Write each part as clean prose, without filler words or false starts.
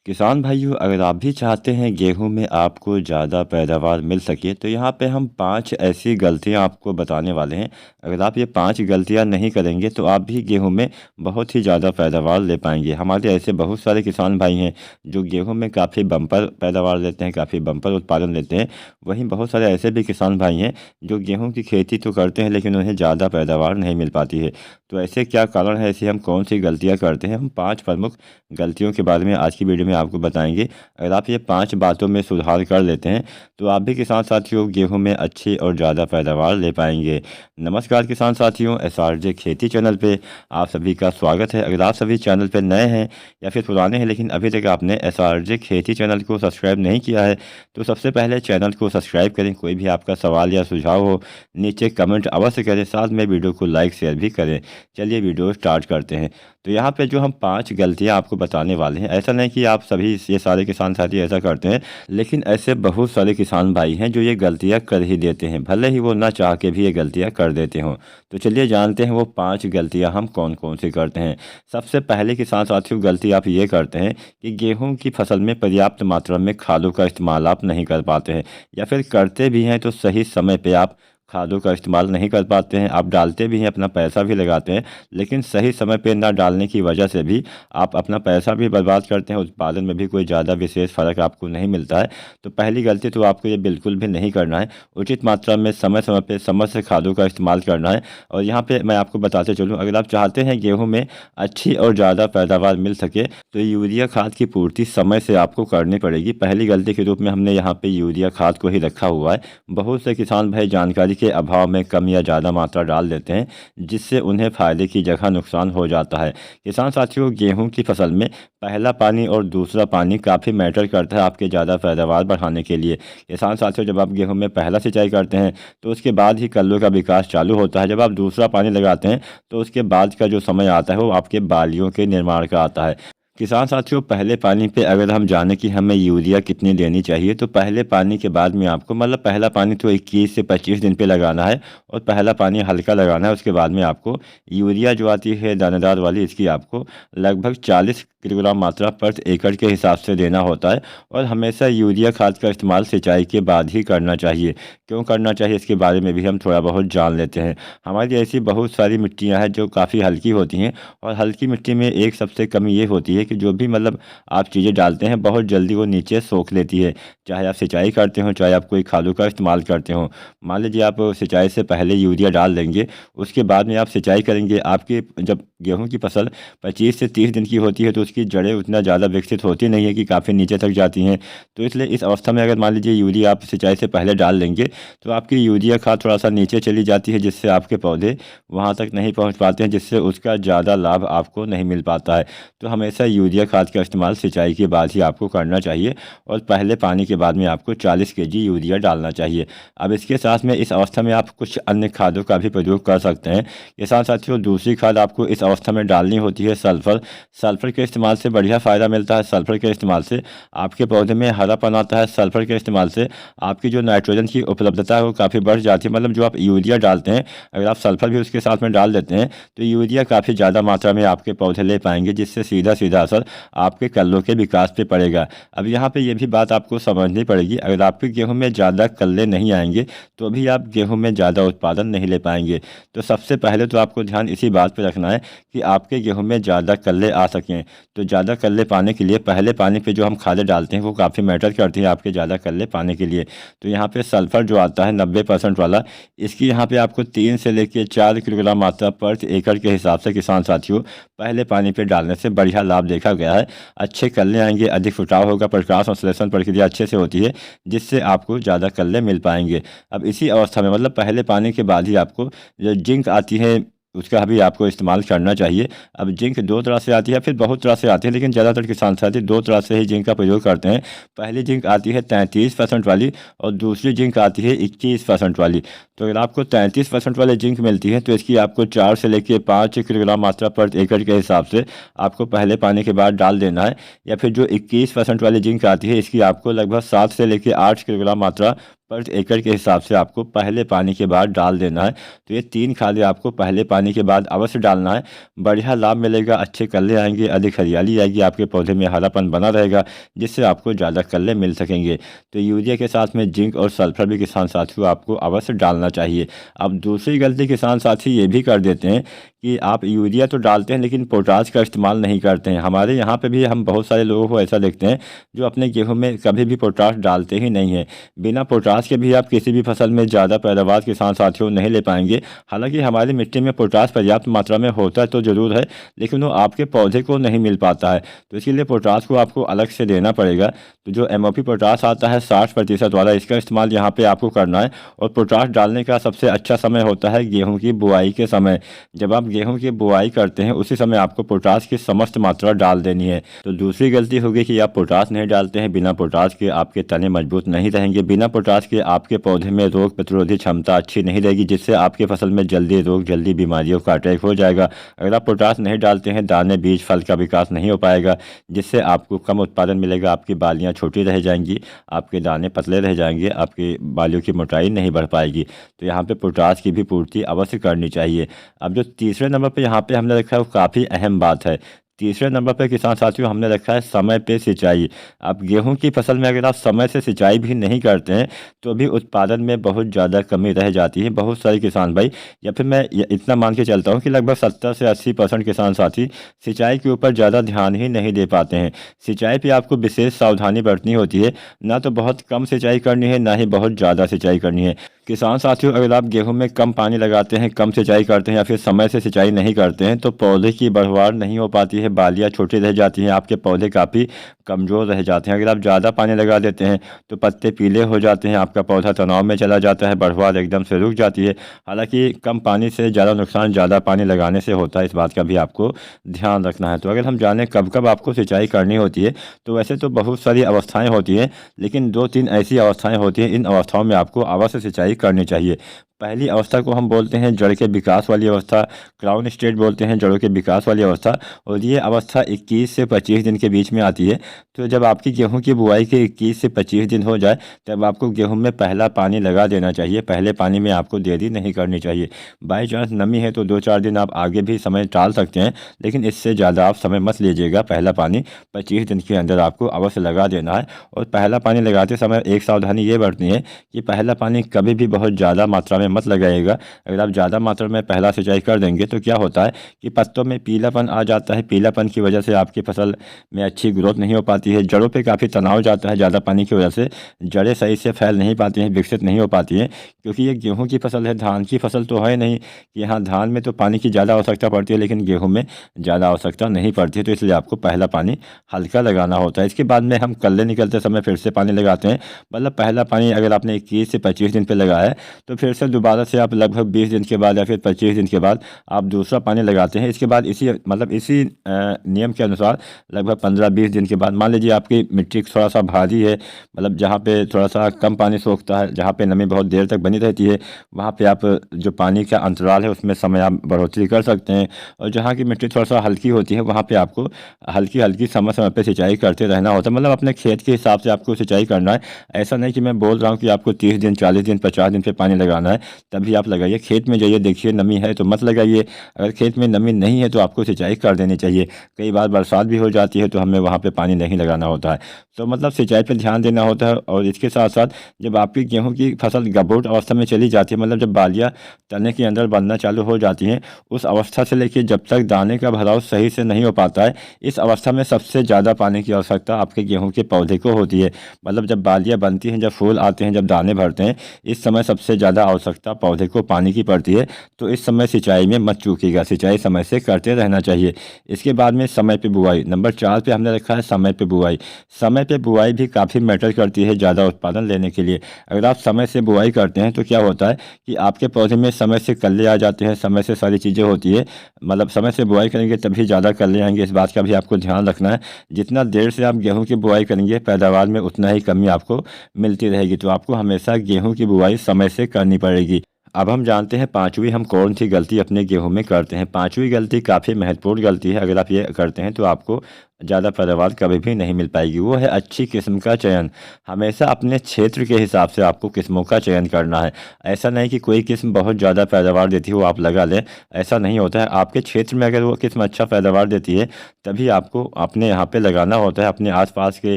किसान भाइयों, अगर आप भी चाहते हैं गेहूं में आपको ज़्यादा पैदावार मिल सके तो यहाँ पे हम 5 ऐसी गलतियां आपको बताने वाले हैं। अगर आप ये 5 गलतियां नहीं करेंगे तो आप भी गेहूं में बहुत ही ज़्यादा पैदावार ले पाएंगे। हमारे ऐसे बहुत सारे किसान भाई हैं जो गेहूं में काफ़ी बम्पर पैदावार लेते हैं, काफ़ी बम्पर उत्पादन लेते हैं। वहीं बहुत सारे ऐसे भी किसान भाई हैं जो गेहूँ की खेती तो करते हैं लेकिन उन्हें ज़्यादा पैदावार नहीं मिल पाती है। तो ऐसे क्या कारण है, ऐसे हम कौन सी गलतियाँ करते हैं, हम 5 प्रमुख गलतियों के बारे में आज की वीडियो में आपको बताएंगे। अगर आप ये 5 बातों में सुधार कर लेते हैं तो आप भी किसान साथियों गेहूं में अच्छी और ज़्यादा पैदावार ले पाएंगे। नमस्कार किसान साथियों, एसआरजे खेती चैनल पे आप सभी का स्वागत है। अगर आप सभी चैनल पे नए हैं या फिर पुराने हैं लेकिन अभी तक आपने एसआरजे खेती चैनल को सब्सक्राइब नहीं किया है तो सबसे पहले चैनल को सब्सक्राइब करें। कोई भी आपका सवाल या सुझाव हो नीचे कमेंट अवश्य करें, साथ में वीडियो को लाइक शेयर भी करें। चलिए वीडियो स्टार्ट करते हैं। तो यहाँ पे जो हम 5 गलतियाँ आपको बताने वाले हैं, ऐसा नहीं कि आप सभी ये सारे किसान साथी ऐसा करते हैं, लेकिन ऐसे बहुत सारे किसान भाई हैं जो ये गलतियाँ कर ही देते हैं, भले ही वो ना चाह के भी ये गलतियाँ कर देते हों। तो चलिए जानते हैं वो 5 गलतियाँ हम कौन कौन सी करते हैं। सबसे पहले किसान साथियों गलती आप ये करते हैं कि गेहूँ की फसल में पर्याप्त मात्रा में खादों का इस्तेमाल आप नहीं कर पाते हैं, या फिर करते भी हैं तो सही समय पर आप खादों का इस्तेमाल नहीं कर पाते हैं। आप डालते भी हैं, अपना पैसा भी लगाते हैं, लेकिन सही समय पे ना डालने की वजह से भी आप अपना पैसा भी बर्बाद करते हैं, उत्पादन में भी कोई ज़्यादा विशेष फ़र्क आपको नहीं मिलता है। तो पहली गलती तो आपको ये बिल्कुल भी नहीं करना है। उचित मात्रा में समय समय पर समय से खादों का इस्तेमाल करना है। और यहाँ पर मैं आपको बताते चलूँ, अगर आप चाहते हैं गेहूँ में अच्छी और ज़्यादा पैदावार मिल सके तो यूरिया खाद की पूर्ति समय से आपको करनी पड़ेगी। पहली गलती के रूप में हमने यहाँ पे यूरिया खाद को ही रखा हुआ है। बहुत से किसान भाई जानकारी के अभाव में कम या ज़्यादा मात्रा डाल देते हैं, जिससे उन्हें फ़ायदे की जगह नुकसान हो जाता है। किसान साथियों गेहूं की फसल में पहला पानी और दूसरा पानी काफ़ी मैटर करता है आपके ज़्यादा पैदावार बढ़ाने के लिए। किसान साथियों जब आप गेहूं में पहला सिंचाई करते हैं तो उसके बाद ही कल्लों का विकास चालू होता है। जब आप दूसरा पानी लगाते हैं तो उसके बाद का जो समय आता है वो आपके बालियों के निर्माण का आता है। किसान साथियों पहले पानी पे अगर हम जाने कि हमें यूरिया कितनी देनी चाहिए तो पहले पानी के बाद में आपको मतलब पहला पानी तो 21 से 25 दिन पे लगाना है और पहला पानी हल्का लगाना है। उसके बाद में आपको यूरिया जो आती है दानेदार वाली, इसकी आपको लगभग 40 किलोग्राम मात्रा प्रति एकड़ के हिसाब से देना होता है। और हमेशा यूरिया खाद का इस्तेमाल सिंचाई के बाद ही करना चाहिए। क्यों करना चाहिए इसके बारे में भी हम थोड़ा बहुत जान लेते हैं। हमारी ऐसी बहुत सारी मिट्टियाँ हैं जो काफ़ी हल्की होती हैं, और हल्की मिट्टी में एक सबसे कमी ये होती है कि जो भी मतलब आप चीज़ें डालते हैं बहुत जल्दी वो नीचे सोख लेती है। चाहे आप सिंचाई करते हो, चाहे आप कोई खादों का इस्तेमाल करते हो। मान लीजिए आप सिंचाई से पहले यूरिया डाल देंगे, उसके बाद में आप सिंचाई करेंगे, आपकी जब गेहूं की फसल 25 से 30 दिन की होती है तो उसकी जड़ें उतना ज़्यादा विकसित होती नहीं है कि काफ़ी नीचे तक जाती हैं। तो इसलिए इस अवस्था में अगर मान लीजिए यूरिया आप सिंचाई से पहले डाल देंगे तो आपकी यूरिया खाद थोड़ा सा नीचे चली जाती है, जिससे आपके पौधे वहाँ तक नहीं पहुँच पाते हैं, जिससे उसका ज़्यादा लाभ आपको नहीं मिल पाता है। तो हमेशा यूरिया खाद का इस्तेमाल सिंचाई के बाद ही आपको करना चाहिए, और पहले पानी के बाद में आपको 40 केजी यूरिया डालना चाहिए। अब इसके साथ में इस अवस्था में आप कुछ अन्य खादों का भी प्रयोग कर सकते हैं। किसान साथियों दूसरी खाद आपको इस अवस्था में डालनी होती है सल्फर। सल्फर के इस्तेमाल से बढ़िया फ़ायदा मिलता है। सल्फर के इस्तेमाल से आपके पौधे में हरापन आता है। सल्फर के इस्तेमाल से आपकी जो नाइट्रोजन की उपलब्धता है वो काफ़ी बढ़ जाती है। मतलब जो आप यूरिया डालते हैं अगर आप सल्फर भी उसके साथ में डाल देते हैं तो यूरिया काफ़ी ज़्यादा मात्रा में आपके पौधे ले पाएंगे, जिससे सीधा सीधा असर आपके कल्लों के विकास पे पड़ेगा। अब यहाँ पे ये भी बात आपको समझनी पड़ेगी, अगर आपके गेहूं में ज़्यादा कल्ले नहीं आएंगे तो भी आप गेहूं में ज़्यादा उत्पादन नहीं ले पाएंगे। तो सबसे पहले तो आपको ध्यान इसी बात पे रखना है कि आपके गेहूं में ज़्यादा कल्ले आ सकें। तो ज़्यादा कल्ले पाने के लिए पहले पानी पे जो हम खादें डालते हैं वो काफ़ी मैटर करती है आपके ज़्यादा कल्ले पाने के लिए। तो यहाँ पे सल्फर जो आता है 90% वाला, इसकी यहाँ पे आपको 3 से लेकर 4 किलोग्राम मात्रा प्रति एकड़ के हिसाब से किसान साथियों पहले पानी पे डालने से बढ़िया लाभ देखा गया है। अच्छे कल्ले आएंगे, अधिक फुटाव होगा, प्रकाश संश्लेषण प्रक्रिया अच्छे से होती है, जिससे आपको ज़्यादा कल्ले मिल पाएंगे। अब इसी अवस्था में मतलब पहले पानी के बाद ही आपको जो जिंक आती है उसका भी आपको इस्तेमाल करना चाहिए। अब जिंक 2 तरह से आती है, फिर बहुत तरह से आती है, लेकिन ज़्यादातर किसान साथी 2 तरह से ही जिंक का प्रयोग करते हैं। पहली जिंक आती है 33% वाली और दूसरी जिंक आती है 21% वाली। तो अगर आपको 33% वाली जिंक मिलती है तो इसकी आपको 4 से लेकर 5 किलोग्राम मात्रा प्रति एकड़ के हिसाब से आपको पहले पानी के बाद डाल देना है। या फिर जो 21% वाली जिंक आती है इसकी आपको लगभग 7 से लेकर 8 किलोग्राम मात्रा प्रति एकड़ के हिसाब से आपको पहले पानी के बाद डाल देना है। तो ये 3 खादें आपको पहले पानी के बाद अवश्य डालना है। बढ़िया लाभ मिलेगा, अच्छे कल्ले आएंगे, अधिक हरियाली आएगी, आपके पौधे में हरापन बना रहेगा, जिससे आपको ज़्यादा कल्ले मिल सकेंगे। तो यूरिया के साथ में जिंक और सल्फर भी किसान साथियों आपको अवश्य डालना चाहिए। अब दूसरी गलती किसान साथी ये भी कर देते हैं कि आप यूरिया तो डालते हैं लेकिन पोटाश का इस्तेमाल नहीं करते हैं। हमारे यहाँ पे भी हम बहुत सारे लोगों को ऐसा देखते हैं जो अपने गेहूं में कभी भी पोटाश डालते ही नहीं है। बिना पोटाश के भी आप किसी भी फसल में ज़्यादा पैदावार किसान साथियों नहीं ले पाएंगे। हालांकि हमारी मिट्टी में पोटाश पर्याप्त मात्रा में होता तो ज़रूर है, लेकिन वो आपके पौधे को नहीं मिल पाता है। तो इसके लिए पोटाश को आपको अलग से देना पड़ेगा। तो जो MOP पोटाश आता है 60% वाला, इसका इस्तेमाल यहाँ पर आपको करना है। और पोटाश डालने का सबसे अच्छा समय होता है गेहूँ की बुआई के समय। जब आप गेहूं की बुआई करते हैं उसी समय आपको पोटाश की समस्त मात्रा डाल देनी है। तो दूसरी गलती होगी कि आप पोटाश नहीं डालते हैं। बिना पोटाश के आपके तने मजबूत नहीं रहेंगे। बिना पोटाश के आपके पौधे में रोग प्रतिरोधी क्षमता अच्छी नहीं रहेगी, जिससे आपके फसल में जल्दी रोग, जल्दी बीमारियों का अटैक हो जाएगा। अगर आप पोटाश नहीं डालते हैं, दाने, बीज, फल का विकास नहीं हो पाएगा, जिससे आपको कम उत्पादन मिलेगा, आपकी बालियाँ छोटी रह जाएंगी, आपके दाने पतले रह जाएंगे, आपकी बालियों की मोटाई नहीं बढ़ पाएगी। तो यहाँ पे पोटाश की भी पूर्ति अवश्य करनी चाहिए। अब जो तीसरे नंबर पे यहाँ पे हमने रखा है वो काफ़ी अहम बात है। तीसरे नंबर पे किसान साथियों हमने रखा है समय पे सिंचाई। अब गेहूं की फसल में अगर आप समय से सिंचाई भी नहीं करते हैं तो भी उत्पादन में बहुत ज़्यादा कमी रह जाती है। बहुत सारे किसान भाई, या फिर मैं इतना मान के चलता हूं कि लगभग 70 से 80% किसान साथी सिंचाई के ऊपर ज़्यादा ध्यान ही नहीं दे पाते हैं। सिंचाई पर आपको विशेष सावधानी बरतनी होती है। ना तो बहुत कम सिंचाई करनी है, ना ही बहुत ज़्यादा सिंचाई करनी है। किसान साथियों, अगर आप गेहूं में कम पानी लगाते हैं, कम सिंचाई करते हैं या फिर समय से सिंचाई नहीं करते हैं तो पौधे की बढ़वार नहीं हो पाती है, बालियाँ छोटी रह जाती हैं, आपके पौधे काफ़ी कमज़ोर रह जाते हैं। अगर आप ज़्यादा पानी लगा देते हैं तो पत्ते पीले हो जाते हैं, आपका पौधा तनाव में चला जाता है, बढ़वार एकदम से रुक जाती है। हालांकि कम पानी से ज़्यादा नुकसान ज़्यादा पानी लगाने से होता है, इस बात का भी आपको ध्यान रखना है। तो अगर हम जानें कब कब आपको सिंचाई करनी होती है, तो वैसे तो बहुत सारी अवस्थाएँ होती हैं, लेकिन 2-3 ऐसी अवस्थाएँ होती हैं, इन अवस्थाओं में आपको अवश्य सिंचाई करनी चाहिए। पहली अवस्था को हम बोलते हैं जड़ के विकास वाली अवस्था, क्राउन स्टेज बोलते हैं जड़ों के विकास वाली अवस्था, और ये अवस्था 21 से 25 दिन के बीच में आती है। तो जब आपकी गेहूं की बुआई के 21 से 25 दिन हो जाए तब आपको गेहूं में पहला पानी लगा देना चाहिए। पहले पानी में आपको देरी नहीं करनी चाहिए। बाई चांस नमी है तो 2-4 दिन आप आगे भी समय टाल सकते हैं, लेकिन इससे ज़्यादा आप समय मत लीजिएगा। पहला पानी 25 दिन के अंदर आपको अवश्य लगा देना है। और पहला पानी लगाते समय एक सावधानी ये बरतनी है कि पहला पानी कभी भी बहुत ज़्यादा मात्रा में मत लगाइएगा। अगर आप ज़्यादा मात्रा में पहला सिंचाई कर देंगे तो क्या होता है कि पत्तों में पीलापन आ जाता है। पीलापन की वजह से आपकी फसल में अच्छी ग्रोथ नहीं हो पाती है, जड़ों पे काफ़ी तनाव जाता है। ज़्यादा पानी की वजह से जड़ें सही से फैल नहीं पाती हैं, विकसित नहीं हो पाती हैं, क्योंकि ये गेहूँ की फसल है, धान की फसल तो है नहीं कि यहाँ धान में तो पानी की ज़्यादा आवश्यकता पड़ती है लेकिन गेहूँ में ज़्यादा आवश्यकता नहीं पड़ती है। तो इसलिए आपको पहला पानी हल्का लगाना होता है। इसके बाद में हम कल्ले निकलते समय फिर से पानी लगाते हैं। मतलब पहला पानी अगर आपने 21 से 25 दिन पे लगाया है तो फिर से दोबारा से आप लगभग 20 दिन के बाद या फिर 25 दिन के बाद आप दूसरा पानी लगाते हैं। इसके बाद इसी नियम के अनुसार लगभग 15-20 दिन के बाद, मान लीजिए आपकी मिट्टी थोड़ा सा भारी है, मतलब जहाँ पे थोड़ा सा कम पानी सोखता है, जहाँ पे नमी बहुत देर तक बनी रहती है, वहाँ पे आप जो पानी का अंतराल है उसमें समय आप बढ़ोतरी कर सकते हैं। और जहाँ की मिट्टी थोड़ा सा हल्की होती है वहाँ पे आपको हल्की हल्की समय समय पर सिंचाई करते रहना होता है। मतलब अपने खेत के हिसाब से आपको सिंचाई करना है। ऐसा नहीं कि मैं बोल रहा हूँ कि आपको 30 दिन, 40 दिन, 50 दिन पे पानी लगाना है तभी आप लगाइए। खेत में जाइए, देखिए नमी है तो मत लगाइए। अगर खेत में नमी नहीं है तो आपको सिंचाई कर देनी चाहिए। कई बार बरसात भी हो जाती है तो हमें वहाँ पे पानी नहीं लगाना होता है। तो मतलब सिंचाई पे ध्यान देना होता है। और इसके साथ साथ जब आपकी गेहूं की फसल गबोट अवस्था में चली जाती है, मतलब जब बालियाँ तने के अंदर बनना चालू हो जाती हैं, उस अवस्था से लेकर जब तक दाने का भराव सही से नहीं हो पाता है, इस अवस्था में सबसे ज़्यादा पानी की आवश्यकता आपके गेहूँ के पौधे को होती है। मतलब जब बालियाँ बनती हैं, जब फूल आते हैं, जब दाने भरते हैं, इस समय सबसे ज़्यादा आवश्यकता पौधे को पानी की पड़ती है। तो इस समय सिंचाई में मत चूकिएगा, सिंचाई समय से करते रहना चाहिए। इसके बाद में समय पे बुआई, नंबर 4 पे हमने रखा है समय पे बुआई। समय पे बुआई भी काफ़ी मैटर करती है ज़्यादा उत्पादन लेने के लिए। अगर आप समय से बुआई करते हैं तो क्या होता है कि आपके पौधे में समय से कल्ले आ जाते हैं, समय से सारी चीज़ें होती है। मतलब समय से बुआई करेंगे तभी ज़्यादा कल्ले आएंगे, इस बात का भी आपको ध्यान रखना है। जितना देर से आप गेहूँ की बुआई करेंगे पैदावार में उतना ही कमी आपको मिलती रहेगी। तो आपको हमेशा गेहूँ की बुआई समय से करनी पड़ेगी। अब हम जानते हैं पांचवी हम कौन सी गलती अपने गेहूं में करते हैं। पांचवी गलती काफ़ी महत्वपूर्ण गलती है। अगर आप ये करते हैं तो आपको ज़्यादा पैदावार कभी भी नहीं मिल पाएगी। वो है अच्छी किस्म का चयन। हमेशा अपने क्षेत्र के हिसाब से आपको किस्मों का चयन करना है। ऐसा नहीं कि कोई किस्म बहुत ज़्यादा पैदावार देती है वो आप लगा लें, ऐसा नहीं होता है। आपके क्षेत्र में अगर वो किस्म अच्छा पैदावार देती है तभी आपको अपने यहाँ पे लगाना होता है। अपने आसपास के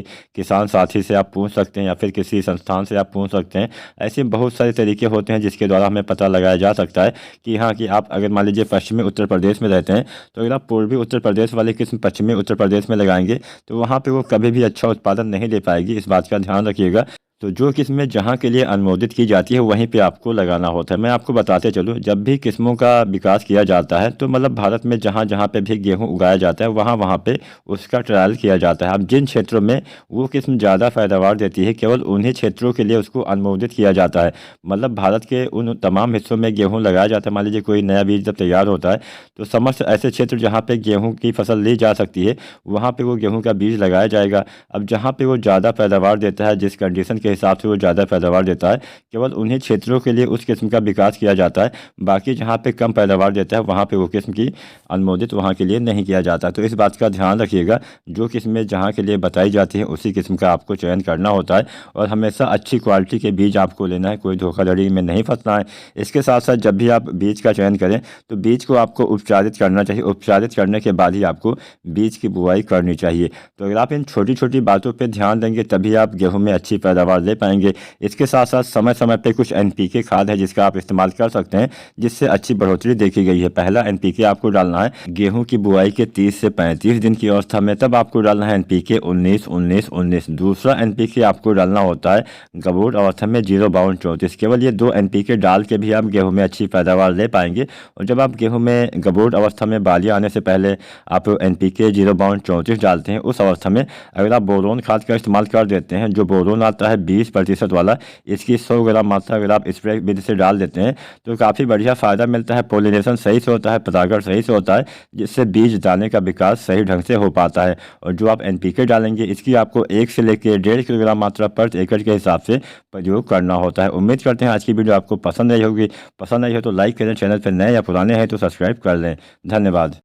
किसान साथी से आप पूछ सकते हैं या फिर किसी संस्थान से आप पूछ सकते हैं। ऐसे बहुत सारे तरीके होते हैं जिसके द्वारा हमें पता लगाया जा सकता है कि हाँ, कि आप अगर मान लीजिए पश्चिमी उत्तर प्रदेश में रहते हैं तो अगर आप पूर्वी उत्तर प्रदेश वाली किस्म पश्चिमी उत्तर प्रदेश में लगाएंगे तो वहाँ पे वो कभी भी अच्छा उत्पादन नहीं दे पाएगी। इस बात का ध्यान रखिएगा। तो जो किस्में जहाँ के लिए अनुमोदित की जाती है वहीं पे आपको लगाना होता है। मैं आपको बताते चलूँ, जब भी किस्मों का विकास किया जाता है तो मतलब भारत में जहाँ जहाँ पे भी गेहूँ उगाया जाता है वहाँ वहाँ पे उसका ट्रायल किया जाता है। अब जिन क्षेत्रों में वो किस्म ज़्यादा पैदावार देती है केवल उन्हीं क्षेत्रों के लिए उसको अनुमोदित किया जाता है। मतलब भारत के उन तमाम हिस्सों में गेहूँ लगाया जाता है। मान लीजिए कोई नया बीज जब तैयार होता है तो समस्त ऐसे क्षेत्र जहाँ पे गेहूँ की फसल ली जा सकती है वहाँ पे वो गेहूँ का बीज लगाया जाएगा। अब जहाँ पे वो ज़्यादा पैदावार देता है, जिस कंडीशन के हिसाब से वो ज़्यादा पैदावार देता है, केवल उन्हीं क्षेत्रों के लिए उस किस्म का विकास किया जाता है। बाकी जहाँ पे कम पैदावार देता है वहाँ पे वो किस्म की अनुमोदित वहाँ के लिए नहीं किया जाता। तो इस बात का ध्यान रखिएगा, जो किस्में जहाँ के लिए बताई जाती है उसी किस्म का आपको चयन करना होता है और हमेशा अच्छी क्वालिटी के बीज आपको लेना है, कोई धोखाधड़ी में नहीं फंसना है। इसके साथ साथ जब भी आप बीज का चयन करें तो बीज को आपको उपचारित करना चाहिए। उपचारित करने के बाद ही आपको बीज की बुआई करनी चाहिए। तो अगर आप इन छोटी छोटी बातों पे ध्यान देंगे तभी आप गेहूं में अच्छी पैदावार ले पाएंगे। इसके साथ साथ समय समय पे कुछ एनपीके खाद है जिसका आप इस्तेमाल कर सकते हैं, जिससे अच्छी बढ़ोतरी देखी गई है। पहला एनपीके आपको डालना है गेहूं की बुआई के 30 से 35 दिन की अवस्था में, तब आपको डालना है एनपीके 19-19-19। दूसरा एनपीके आपको डालना होता है गबूर अवस्था में 0-52-34। केवल ये 2 एनपीके डाल के भी आप गेहूँ में अच्छी पैदावार ले पाएंगे। और जब आप गेहूँ में गबूर अवस्था में बालियाँ आने से पहले आप एनपीके 0-32-34 डालते हैं, उस अवस्था में अगर आप बोरोन खाद का इस्तेमाल कर देते हैं, जो बोरोन आता है 20% वाला, इसकी 100 ग्राम मात्रा अगर आप स्प्रे विधि से डाल देते हैं तो काफ़ी बढ़िया फ़ायदा मिलता है। पोलिनेशन सही से होता है, परागण सही से होता है, जिससे बीज दाने का विकास सही ढंग से हो पाता है। और जो आप एनपीके डालेंगे इसकी आपको 1 से लेकर 1.5 किलोग्राम मात्रा प्रति एकड़ के हिसाब से प्रयोग करना होता है। उम्मीद करते हैं आज की वीडियो आपको पसंद आई होगी। पसंद आई हो तो लाइक करें, चैनल पर नए या पुराने हैं तो सब्सक्राइब कर लें। धन्यवाद।